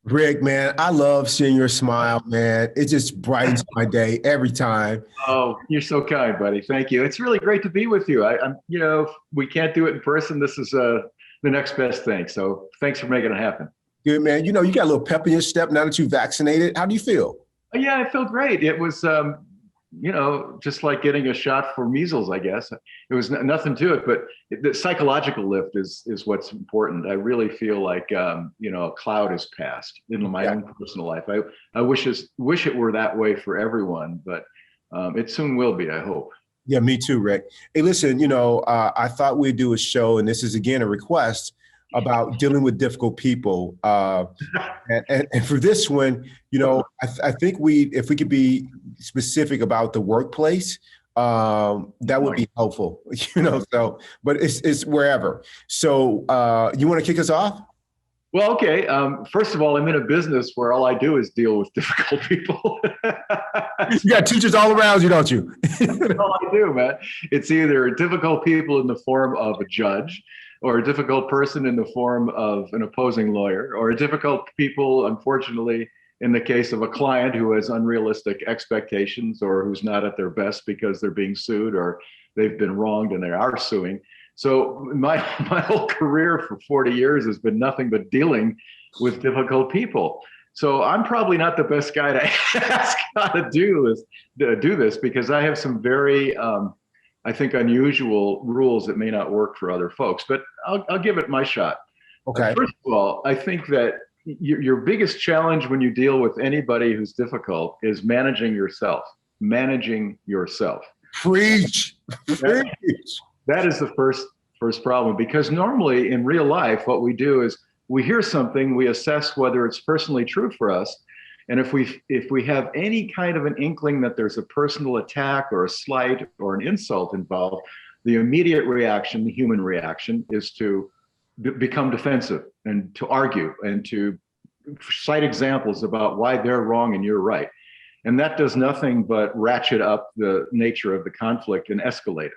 Rick, man, I love seeing your smile, man. It just brightens my day every time. Oh, you're so kind, buddy. Thank you. It's really great to be with you. If we can't do it in person. This is the next best thing. So thanks for making it happen. Good, man. You got a little pep in your step now that you're vaccinated. How do you feel? Yeah, I feel great. It was, just like getting a shot for measles, I guess. It was nothing to it, but the psychological lift is what's important. I really feel like, a cloud has passed in my Yeah. own personal life. I wish it were that way for everyone, but it soon will be, I hope. Yeah, me too, Rick. Hey, listen, I thought we'd do a show, and this is again a request about dealing with difficult people. And for this one, I think if we could be specific about the workplace, that would be helpful, but it's wherever. So you want to kick us off? Well, okay. First of all, I'm in a business where all I do is deal with difficult people. You got teachers all around you, don't you? That's all I do, man. It's either difficult people in the form of a judge, or a difficult person in the form of an opposing lawyer, or a difficult people, unfortunately, in the case of a client who has unrealistic expectations or who's not at their best because they're being sued or they've been wronged and they are suing. So my whole career for 40 years has been nothing but dealing with difficult people. So I'm probably not the best guy to ask how to do this because I have some very, I think, unusual rules that may not work for other folks. But I'll give it my shot. Okay. First of all, I think that your biggest challenge when you deal with anybody who's difficult is managing yourself. Managing yourself. Preach. That, Preach. that is the first problem, because normally in real life, what we do is we hear something, we assess whether it's personally true for us. And if we have any kind of an inkling that there's a personal attack or a slight or an insult involved, the immediate reaction, the human reaction, is to become defensive and to argue and to cite examples about why they're wrong and you're right. And that does nothing but ratchet up the nature of the conflict and escalate it.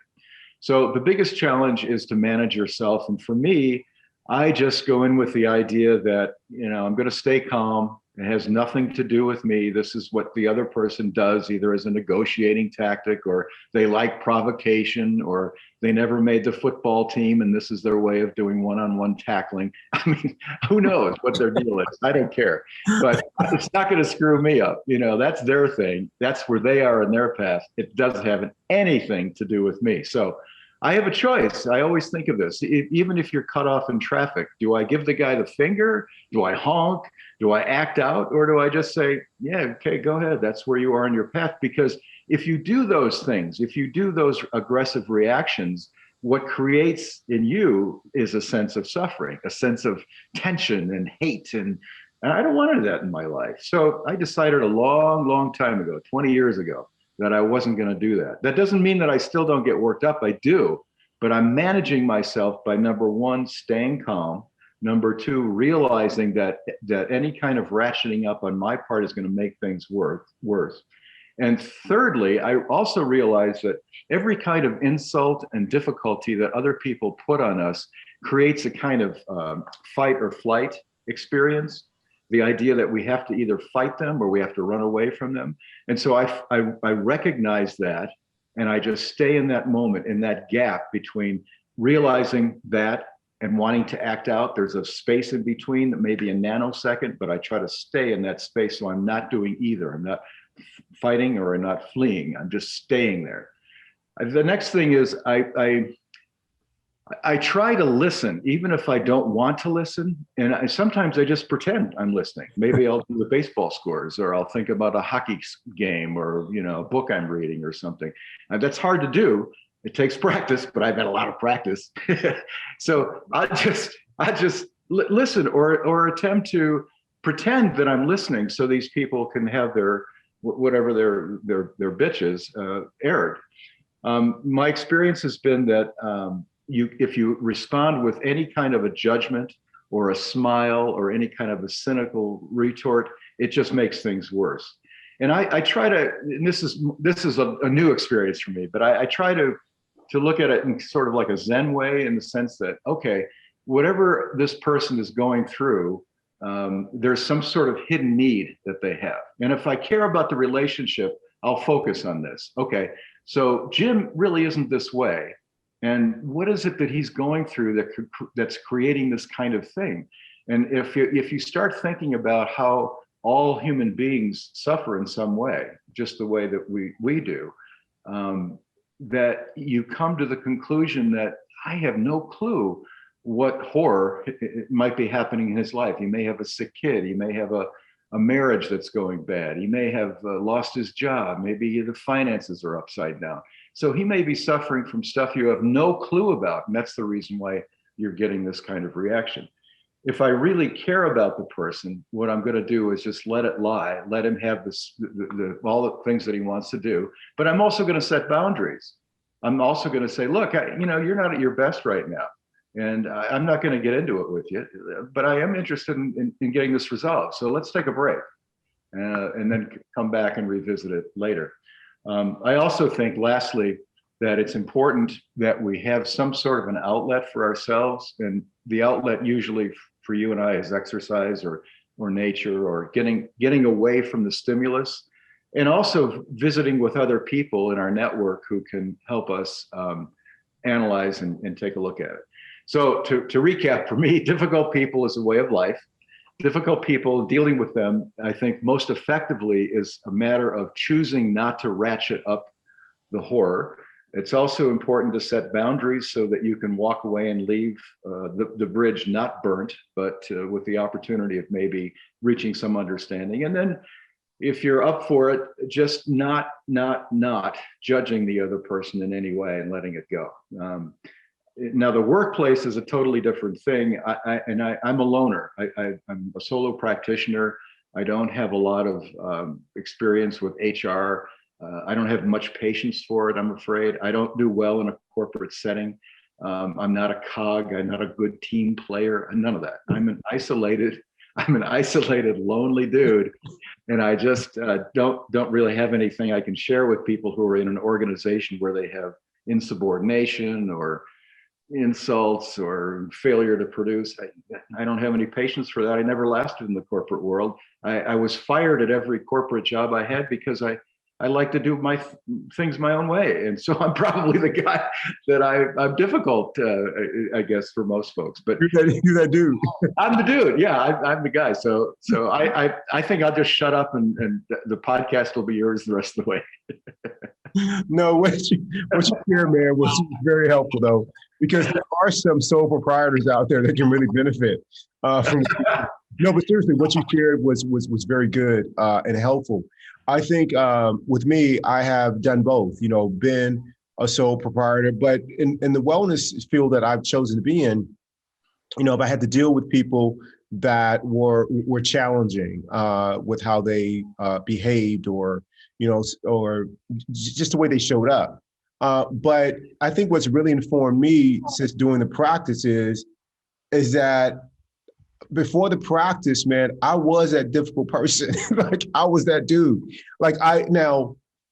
So the biggest challenge is to manage yourself. And for me, I just go in with the idea that, I'm going to stay calm. It has nothing to do with me. This is what the other person does, either as a negotiating tactic, or they like provocation, or they never made the football team and this is their way of doing one-on-one tackling. I mean, who knows what their deal is? I don't care. But it's not going to screw me up. That's their thing. That's where they are in their path. It doesn't have anything to do with me. So I have a choice. I always think of this. Even if you're cut off in traffic, do I give the guy the finger? Do I honk? Do I act out? Or do I just say, yeah, okay, go ahead. That's where you are on your path. Because if you do those things, if you do those aggressive reactions, what creates in you is a sense of suffering, a sense of tension and hate. And I don't want that in my life. So I decided a long, long time ago, 20 years ago, that I wasn't going to do that. That doesn't mean that I still don't get worked up. I do, but I'm managing myself by, number one, staying calm. Number two, realizing that any kind of ratcheting up on my part is going to make things worse. And thirdly, I also realize that every kind of insult and difficulty that other people put on us creates a kind of fight or flight experience. The idea that we have to either fight them or we have to run away from them. And so I recognize that, and I just stay in that moment, in that gap between realizing that and wanting to act out. There's a space in between that may be a nanosecond, but I try to stay in that space so I'm not doing either. I'm not fighting or I'm not fleeing. I'm just staying there. The next thing is I try to listen, even if I don't want to listen. And sometimes I just pretend I'm listening. Maybe I'll do the baseball scores, or I'll think about a hockey game, or, a book I'm reading or something. And that's hard to do. It takes practice, but I've had a lot of practice. So I just listen, or attempt to pretend that I'm listening so these people can have their, whatever their bitches aired. My experience has been that, if you respond with any kind of a judgment or a smile or any kind of a cynical retort, it just makes things worse. And I try to, and this is a new experience for me, but I try to look at it in sort of like a Zen way, in the sense that, okay, whatever this person is going through, there's some sort of hidden need that they have. And if I care about the relationship, I'll focus on this. Okay, so Jim really isn't this way. And what is it that he's going through that's creating this kind of thing? And if you start thinking about how all human beings suffer in some way, just the way that we do, that you come to the conclusion that I have no clue what horror might be happening in his life. He may have a sick kid. He may have a marriage that's going bad. He may have lost his job. Maybe the finances are upside down. So he may be suffering from stuff you have no clue about. And that's the reason why you're getting this kind of reaction. If I really care about the person, what I'm going to do is just let it lie, let him have all the things that he wants to do. But I'm also going to set boundaries. I'm also going to say, look, you're not at your best right now. And I'm not going to get into it with you, but I am interested in getting this resolved. So let's take a break and then come back and revisit it later. I also think, lastly, that it's important that we have some sort of an outlet for ourselves. And the outlet usually for you and I is exercise or nature or getting away from the stimulus, and also visiting with other people in our network who can help us analyze and take a look at it. So to recap, for me, difficult people is a way of life. Difficult people, dealing with them, I think most effectively is a matter of choosing not to ratchet up the horror. It's also important to set boundaries so that you can walk away and leave the bridge not burnt, but with the opportunity of maybe reaching some understanding. And then if you're up for it, just not judging the other person in any way and letting it go. Now, the workplace is a totally different thing. I'm a loner. I'm a solo practitioner. I don't have a lot of experience with HR. I don't have much patience for it, I'm afraid. I don't do well in a corporate setting. I'm not a cog. I'm not a good team player. None of that. I'm an isolated, lonely dude. And I just don't really have anything I can share with people who are in an organization where they have insubordination or insults or failure to produce. I don't have any patience for that. I never lasted in the corporate world. I was fired at every corporate job I had because I like to do my things my own way. And so I'm probably the guy that I'm difficult, I guess, for most folks. But you're that dude. I'm the dude. Yeah, I'm the guy. So I think I'll just shut up and the podcast will be yours the rest of the way. No, what you shared, man, was very helpful, though, because there are some sole proprietors out there that can really benefit from. No, but seriously, what you shared was very good and helpful. I think with me, I have done both. Been a sole proprietor, but in the wellness field that I've chosen to be in, if I had to deal with people that were challenging with how they behaved or just the way they showed up. But I think what's really informed me since doing the practice is that before the practice, man, I was that difficult person. Like I was that dude. Like I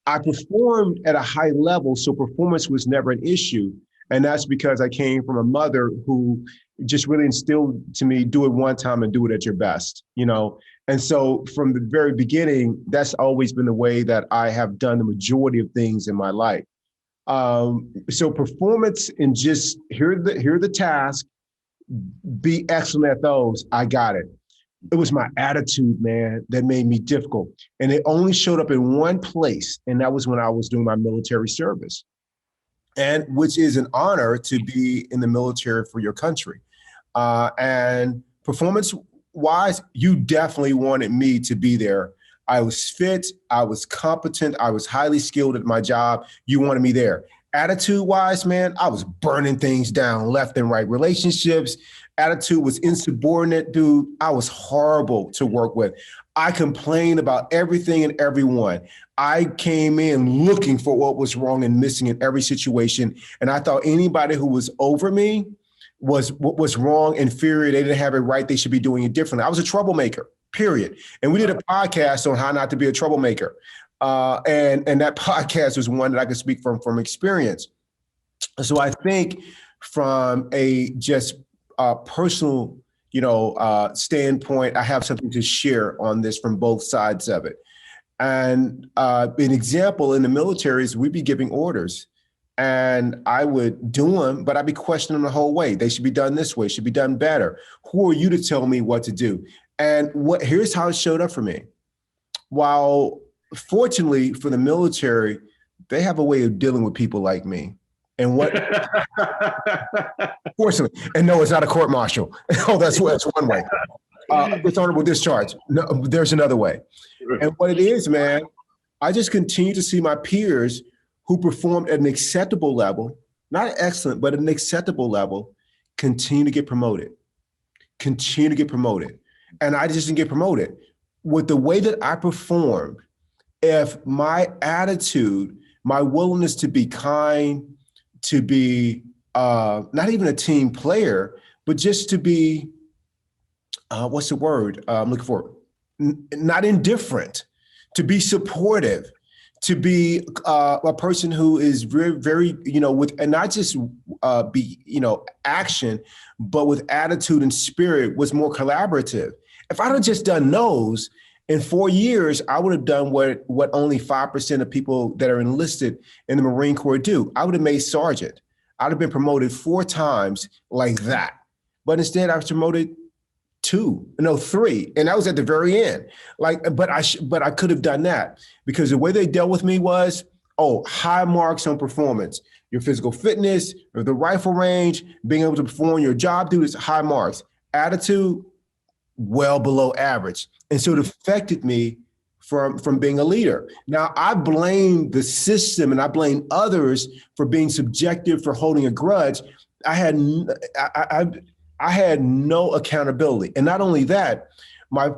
performed at a high level, so performance was never an issue. And that's because I came from a mother who just really instilled to me, do it one time and do it at your best, And so from the very beginning, that's always been the way that I have done the majority of things in my life. So performance and just here the task, be excellent at those. I got it. It was my attitude, man, that made me difficult. And it only showed up in one place. And that was when I was doing my military service. And which is an honor to be in the military for your country. And performance-wise, you definitely wanted me to be there. I was fit, I was competent, I was highly skilled at my job. You wanted me there. Attitude-wise, man, I was burning things down left and right. Relationships, attitude was insubordinate, dude. I was horrible to work with. I complained about everything and everyone. I came in looking for what was wrong and missing in every situation. And I thought anybody who was over me was wrong, inferior. They didn't have it right. They should be doing it differently. I was a troublemaker, period. And we did a podcast on how not to be a troublemaker. And that podcast was one that I could speak from experience. So I think from a just personal standpoint. I have something to share on this from both sides of it. And an example in the military is we'd be giving orders and I would do them, but I'd be questioning them the whole way. They should be done this way, should be done better. Who are you to tell me what to do? And here's how it showed up for me. While fortunately for the military, they have a way of dealing with people like me. And fortunately, and no, it's not a court martial. Oh, that's one way. Dishonorable discharge. No, there's another way. And what it is, man, I just continue to see my peers who performed at an acceptable level, not excellent, but at an acceptable level, continue to get promoted. And I just didn't get promoted. With the way that I performed, if my attitude, my willingness to be kind, to be not even a team player, but just to be, what's the word I'm looking for? Not indifferent, to be supportive, to be a person who is very, very, with, and not just action, but with attitude and spirit, was more collaborative. If I'd have just done those, in 4 years, I would have done what only 5% of people that are enlisted in the Marine Corps do. I would have made sergeant. I'd have been promoted 4 times like that. But instead, I was promoted 3, and that was at the very end. But I could have done that because the way they dealt with me was, high marks on performance, your physical fitness, or the rifle range, being able to perform your job duties, high marks. Attitude, well below average. And so it affected me from being a leader. Now, I blame the system and I blame others for being subjective, for holding a grudge. I had no accountability. And not only that, my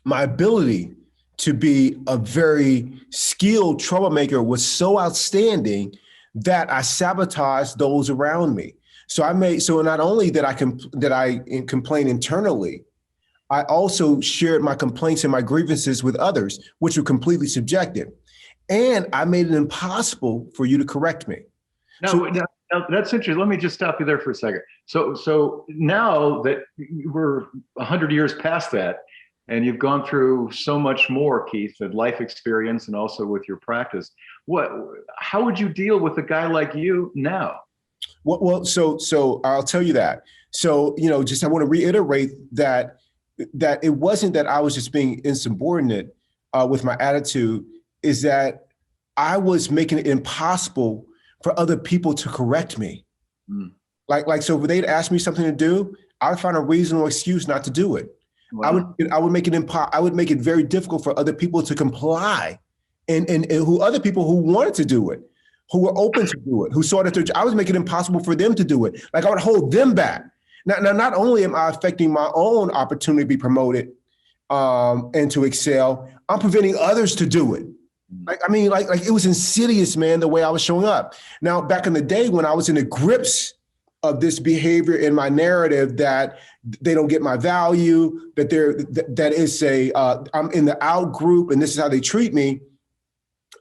ability to be a very skilled troublemaker was so outstanding that I sabotaged those around me. So not only that I complain internally, I also shared my complaints and my grievances with others, which were completely subjective. And I made it impossible for you to correct me. Now, that's interesting. Let me just stop you there for a second. So now that we're 100 years past that, and you've gone through so much more, Keith, and life experience and also with your practice, how would you deal with a guy like you now? Well, so I'll tell you that. So, I want to reiterate that it wasn't that I was just being insubordinate with my attitude, is that I was making it impossible for other people to correct me. Mm. So if they'd ask me something to do, I would find a reasonable excuse not to do it. Wow. I would make it very difficult for other people to comply, and other people who wanted to do it, who were open to do it, who saw that I was making it impossible for them to do it. I would hold them back. Now, not only am I affecting my own opportunity to be promoted and to excel, I'm preventing others to do it. It was insidious, man, the way I was showing up. Now, back in the day when I was in the grips of this behavior in my narrative that they don't get my value, that I'm in the out group and this is how they treat me,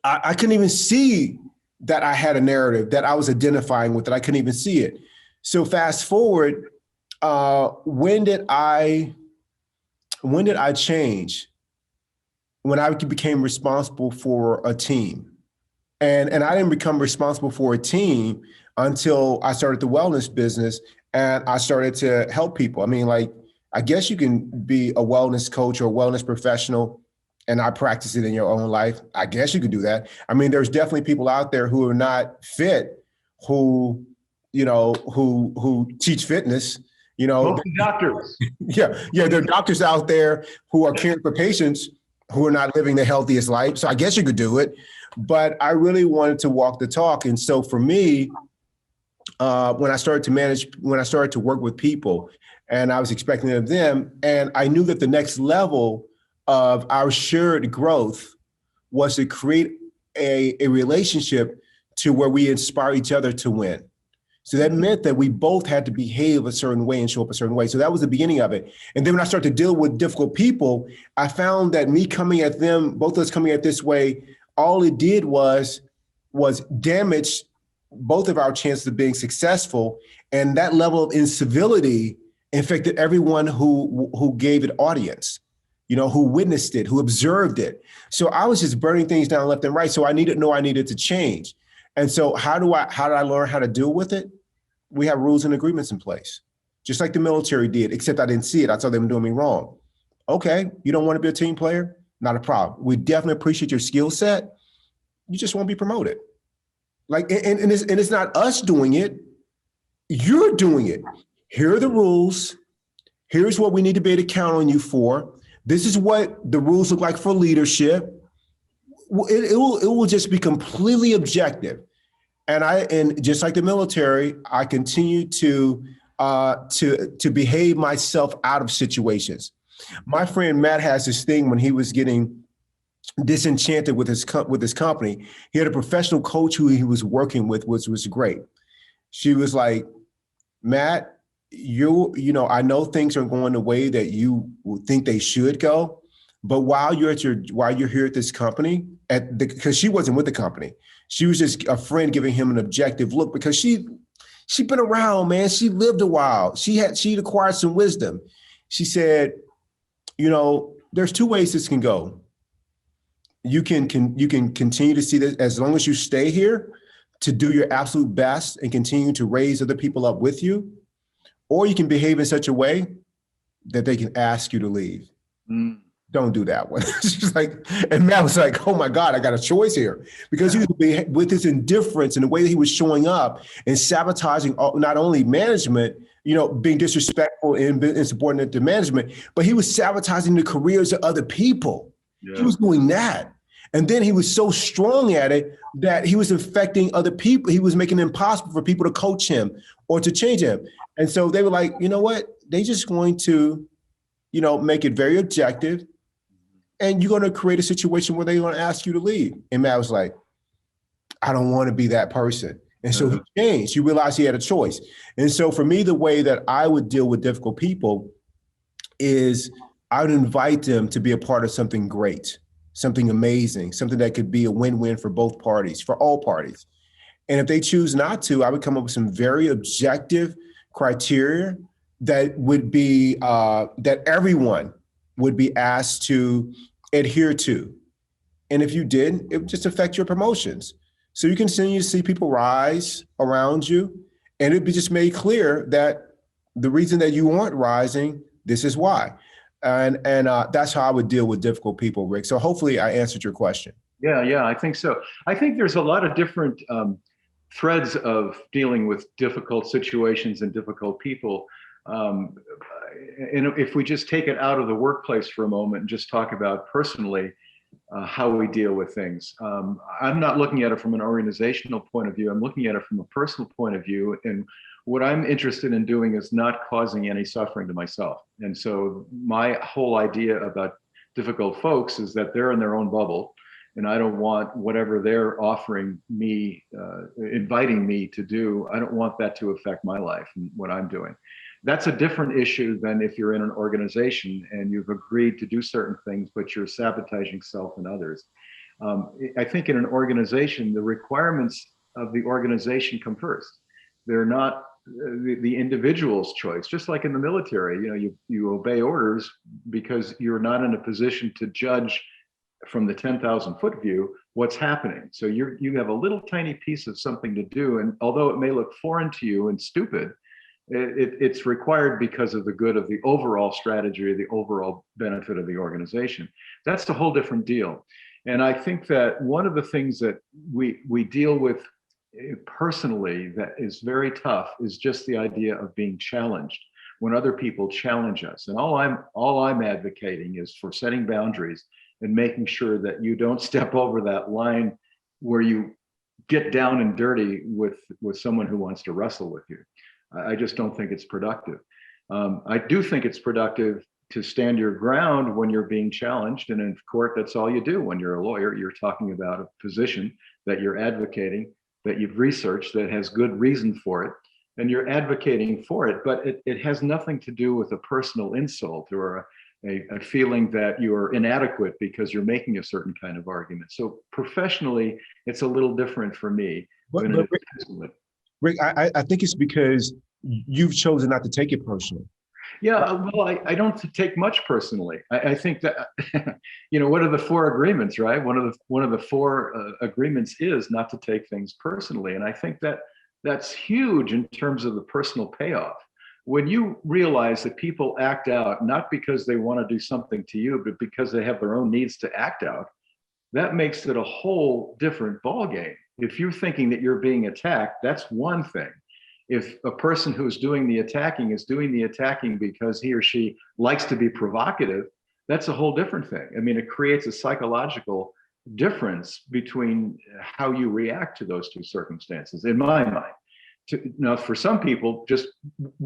I couldn't even see that I had a narrative that I was identifying with, that I couldn't even see it. So fast forward, when did I change? When I became responsible for a team. And I didn't become responsible for a team until I started the wellness business and I started to help people. I guess you can be a wellness coach or a wellness professional and not practice it in your own life. I guess you could do that. There's definitely people out there who are not fit, who teach fitness, doctors. Yeah. There are doctors out there who are caring for patients who are not living the healthiest life. So I guess you could do it, but I really wanted to walk the talk. And so for me, when I started to work with people and I was expecting of them, and I knew that the next level of our shared growth was to create a relationship to where we inspire each other to win. So that meant that we both had to behave a certain way and show up a certain way. So that was the beginning of it. And then when I started to deal with difficult people, I found that me coming at them, both of us coming at this way, all it did was damage both of our chances of being successful. And that level of incivility infected everyone who gave it audience, who witnessed it, who observed it. So I was just burning things down left and right. So I needed to know I needed to change. And so how did I learn how to deal with it? We have rules and agreements in place, just like the military did, except I didn't see it. I told them doing me wrong. Okay, you don't want to be a team player? Not a problem. We definitely appreciate your skill set. You just won't be promoted. And it's not us doing it. You're doing it. Here are the rules. Here's what we need to be able to count on you for. This is what the rules look like for leadership. It will just be completely objective. And just like the military, I continue to behave myself out of situations. My friend Matt has this thing when he was getting disenchanted with his company. He had a professional coach who he was working with, which was great. She was like, Matt, I know things are going the way that you think they should go, but while you're here at this company, because she wasn't with the company, she was just a friend giving him an objective look because she'd been around, man. She lived a while. She'd acquired some wisdom. She said, there's two ways this can go. You can continue to see this as long as you stay here to do your absolute best and continue to raise other people up with you, or you can behave in such a way that they can ask you to leave. Don't do that one. And Matt was like, oh my God, I got a choice here. Because he was with his indifference and the way that he was showing up and sabotaging not only management, being disrespectful and insubordinate to management, but he was sabotaging the careers of other people. Yeah. He was doing that. And then he was so strong at it that he was affecting other people. He was making it impossible for people to coach him or to change him. And so they were like, you know what? They just going to, make it very objective. And you're going to create a situation where they're going to ask you to leave. And Matt was like, I don't want to be that person. And so he changed. He realized he had a choice. And so for me, the way that I would deal with difficult people is I would invite them to be a part of something great, something amazing, something that could be a win-win for both parties, for all parties. And if they choose not to, I would come up with some very objective criteria that would be, that everyone would be asked to adhere to. And if you didn't, it would just affect your promotions. So you continue to see people rise around you, and it'd be just made clear that the reason that you aren't rising, this is why. And that's how I would deal with difficult people, Rick. So hopefully I answered your question. Yeah, I think so. I think there's a lot of different threads of dealing with difficult situations and difficult people. And if we just take it out of the workplace for a moment and just talk about personally how we deal with things. I'm not looking at it from an organizational point of view. I'm looking at it from a personal point of view. And what I'm interested in doing is not causing any suffering to myself. And so my whole idea about difficult folks is that they're in their own bubble. And I don't want whatever they're offering me, inviting me to do, I don't want that to affect my life and what I'm doing. That's a different issue than if you're in an organization and you've agreed to do certain things, but you're sabotaging self and others. I think in an organization, the requirements of the organization come first. They're not the individual's choice. Just like in the military, you obey orders because you're not in a position to judge from the 10,000 foot view what's happening. So you have a little tiny piece of something to do, and although it may look foreign to you and stupid, it's required because of the good of the overall strategy or the overall benefit of the organization. That's a whole different deal. And I think that one of the things that we deal with personally that is very tough is just the idea of being challenged when other people challenge us. And all I'm advocating is for setting boundaries and making sure that you don't step over that line where you get down and dirty with someone who wants to wrestle with you. I just don't think it's productive. I do think it's productive to stand your ground when you're being challenged. And in court, that's all you do. When you're a lawyer, you're talking about a position that you're advocating, that you've researched, that has good reason for it, and you're advocating for it. But it has nothing to do with a personal insult or a feeling that you're inadequate because you're making a certain kind of argument. So professionally, it's a little different for me. Rick, I think it's because you've chosen not to take it personal. Yeah, well, I don't take much personally. I think that, what are the four agreements, right? One of the four agreements is not to take things personally, and I think that that's huge in terms of the personal payoff. When you realize that people act out not because they want to do something to you, but because they have their own needs to act out, that makes it a whole different ballgame. If you're thinking that you're being attacked, that's one thing. If a person who's doing the attacking is doing the attacking because he or she likes to be provocative, that's a whole different thing. I mean, it creates a psychological difference between how you react to those two circumstances, in my mind. Now, for some people, just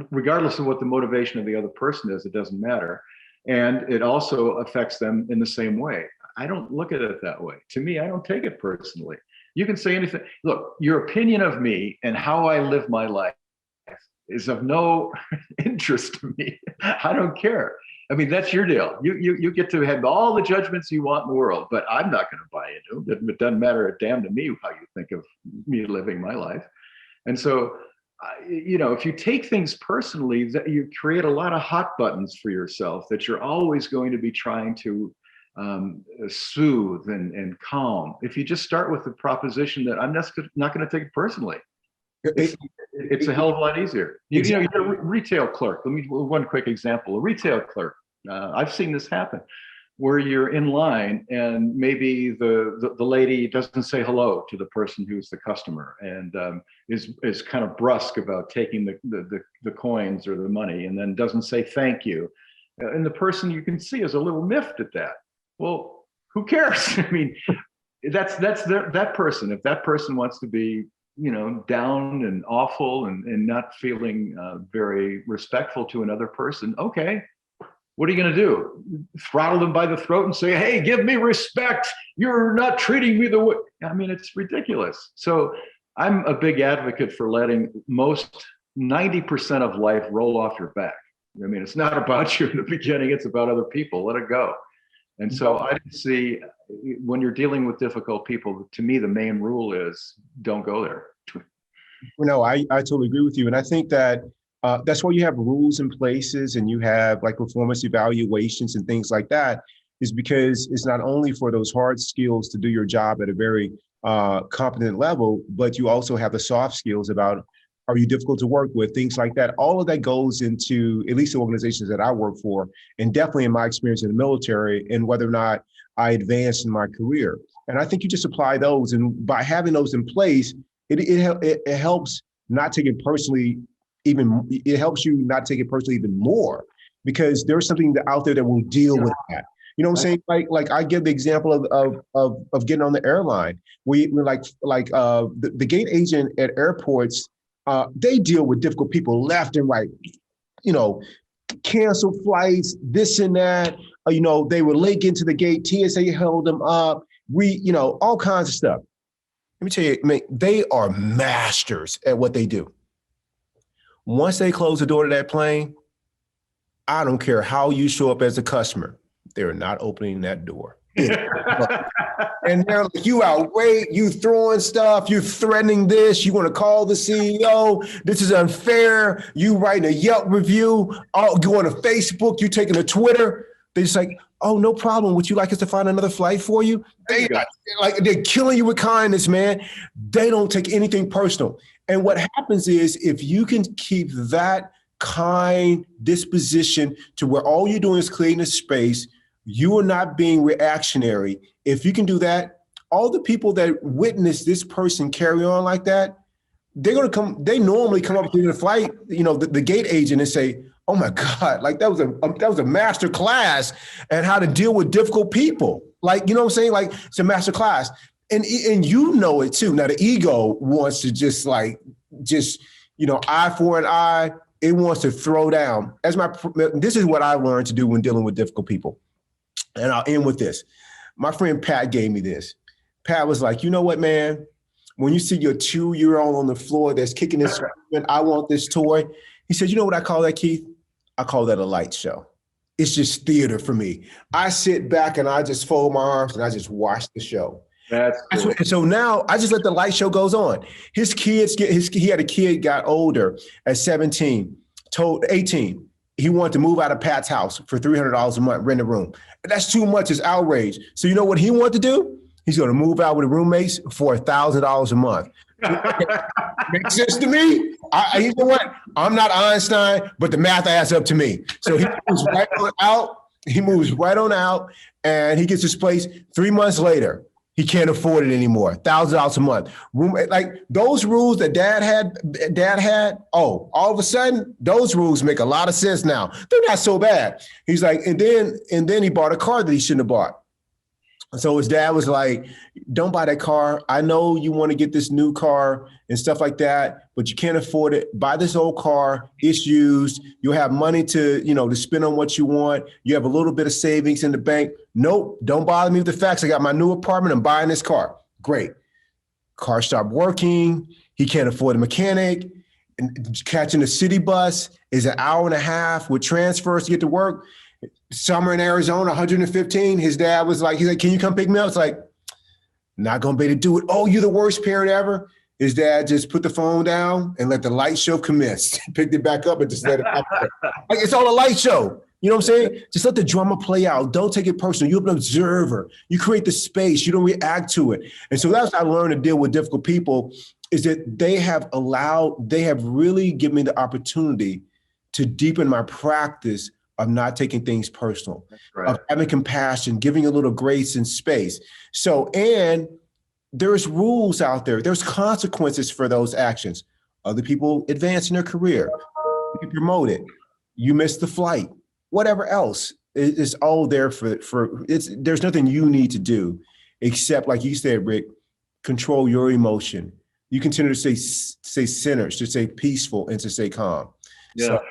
regardless of what the motivation of the other person is, it doesn't matter. And it also affects them in the same way. I don't look at it that way. To me, I don't take it personally. You can say anything. Look, your opinion of me and how I live my life is of no interest to me. I don't care. I mean, that's your deal. You get to have all the judgments you want in the world, but I'm not going to buy into it. It doesn't matter a damn to me how you think of me living my life. And so, if you take things personally, that you create a lot of hot buttons for yourself that you're always going to be trying to soothe and calm. If you just start with the proposition that I'm not going to take it personally, it's a hell of a lot easier. You're a retail clerk. Let me one quick example. A retail clerk. I've seen this happen, where you're in line and maybe the lady doesn't say hello to the person who's the customer and is kind of brusque about taking the coins or the money, and then doesn't say thank you. And the person, you can see, is a little miffed at that. Well, who cares? I mean, that's that person. If that person wants to be, down and awful and not feeling very respectful to another person, okay. What are you going to do? Throttle them by the throat and say, hey, give me respect. You're not treating me the way. I mean, it's ridiculous. So I'm a big advocate for letting 90% of life roll off your back. I mean, it's not about you in the beginning. It's about other people. Let it go. And so I see, when you're dealing with difficult people, to me, the main rule is don't go there. No, I totally agree with you. And I think that that's why you have rules in places and you have like performance evaluations and things like that, is because it's not only for those hard skills to do your job at a very competent level, but you also have the soft skills about, are you difficult to work with, things like that. All of that goes into, at least the organizations that I work for, and definitely in my experience in the military, and whether or not I advanced in my career. And I think you just apply those, and by having those in place, it helps not take it personally. It helps you not take it personally even more, because there's something out there that will deal with that. You know what I'm saying? Like I give the example of getting on the airline. We're the gate agent at airports. They deal with difficult people left and right. Cancel flights, this and that. They were late into the gate. TSA held them up. All kinds of stuff. Let me tell you, man, they are masters at what they do. Once they close the door to that plane, I don't care how you show up as a customer, they're not opening that door. And they're like, you outrage, you throwing stuff, you threatening this, you want to call the CEO, this is unfair, you writing a Yelp review, going to Facebook, you taking to Twitter. They're just like, oh, no problem. Would you like us to find another flight for you? They're killing you with kindness, man. They don't take anything personal. And what happens is, if you can keep that kind disposition to where all you're doing is creating a space, you are not being reactionary. If you can do that, all the people that witness this person carry on like that, they normally come up to the flight, the gate agent, and say, oh my God, like that was a master class and how to deal with difficult people. Like, you know what I'm saying? Like, it's a master class. And it too. Now the ego wants to just eye for an eye. It wants to throw down. This is what I learned to do when dealing with difficult people. And I'll end with this. My friend Pat gave me this. Pat was like, you know what, man? When you see your 2-year-old on the floor that's kicking this, I want this toy. He said, you know what I call that, Keith? I call that a light show. It's just theater for me. I sit back and I just fold my arms and I just watch the show. That's cool. And so now I just let the light show goes on. His kids he had a kid got older at 17, told 18. He wanted to move out of Pat's house for $300 a month, rent a room. That's too much. It's outrage. So you know what he wanted to do? He's going to move out with the roommates for $1,000 a month. Makes sense to me. You know what? I'm not Einstein, but the math adds up to me. So he moves right on out. He moves right on out, and he gets his place 3 months later. He can't afford it anymore. $1,000 a month. Like those rules that dad had, all of a sudden, those rules make a lot of sense now. They're not so bad. He's like, and then he bought a car that he shouldn't have bought. So his dad was like, don't buy that car. I know you want to get this new car and stuff like that, but you can't afford it. Buy this old car. It's used. You'll have money to spend on what you want. You have a little bit of savings in the bank. Nope. Don't bother me with the facts. I got my new apartment. I'm buying this car. Great. Car stopped working. He can't afford a mechanic. And catching a city bus is an hour and a half with transfers to get to work. Summer in Arizona, 115. His dad was like, he's like, can you come pick me up? It's like, not gonna be able to do it. Oh, you're the worst parent ever. His dad just put the phone down and let the light show commence. Picked it back up and just let it happen. Like it's all a light show. You know what I'm saying? Just let the drama play out. Don't take it personal. You're an observer. You create the space. You don't react to it. And so that's how I learned to deal with difficult people, is that they have really given me the opportunity to deepen my practice of not taking things personal, right, of having compassion, giving a little grace and space. So, and there's rules out there. There's consequences for those actions. Other people advance in their career, you get promoted, you miss the flight, whatever else. It's all there there's nothing you need to do except, like you said, Rick, control your emotion. You continue to stay centered, to stay peaceful, and to stay calm. Yeah. So,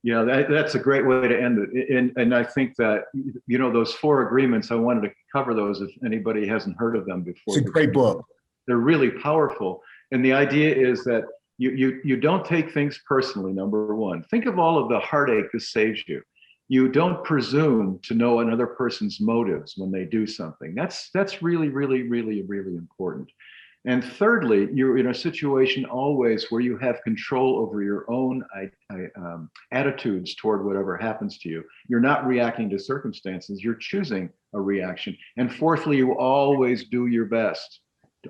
yeah, that's a great way to end it. And I think that, those 4 agreements, I wanted to cover those if anybody hasn't heard of them before. It's a great book. They're really powerful. And the idea is that you don't take things personally, number one. Think of all of the heartache this saves you. You don't presume to know another person's motives when they do something. That's really, really, really, really important. And thirdly, you're in a situation always where you have control over your own attitudes toward whatever happens to you. You're not reacting to circumstances, you're choosing a reaction. And fourthly, you always do your best.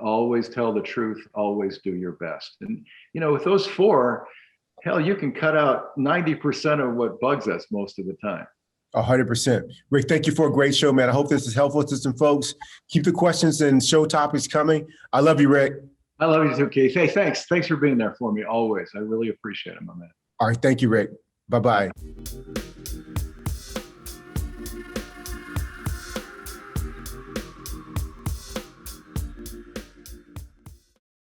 Always tell the truth, always do your best. And, with those 4, hell, you can cut out 90% of what bugs us most of the time. 100%. Rick, thank you for a great show, man. I hope this is helpful to some folks. Keep the questions and show topics coming. I love you, Rick. I love you too, Keith. Hey, thanks. Thanks for being there for me always. I really appreciate it, my man. All right. Thank you, Rick. Bye-bye.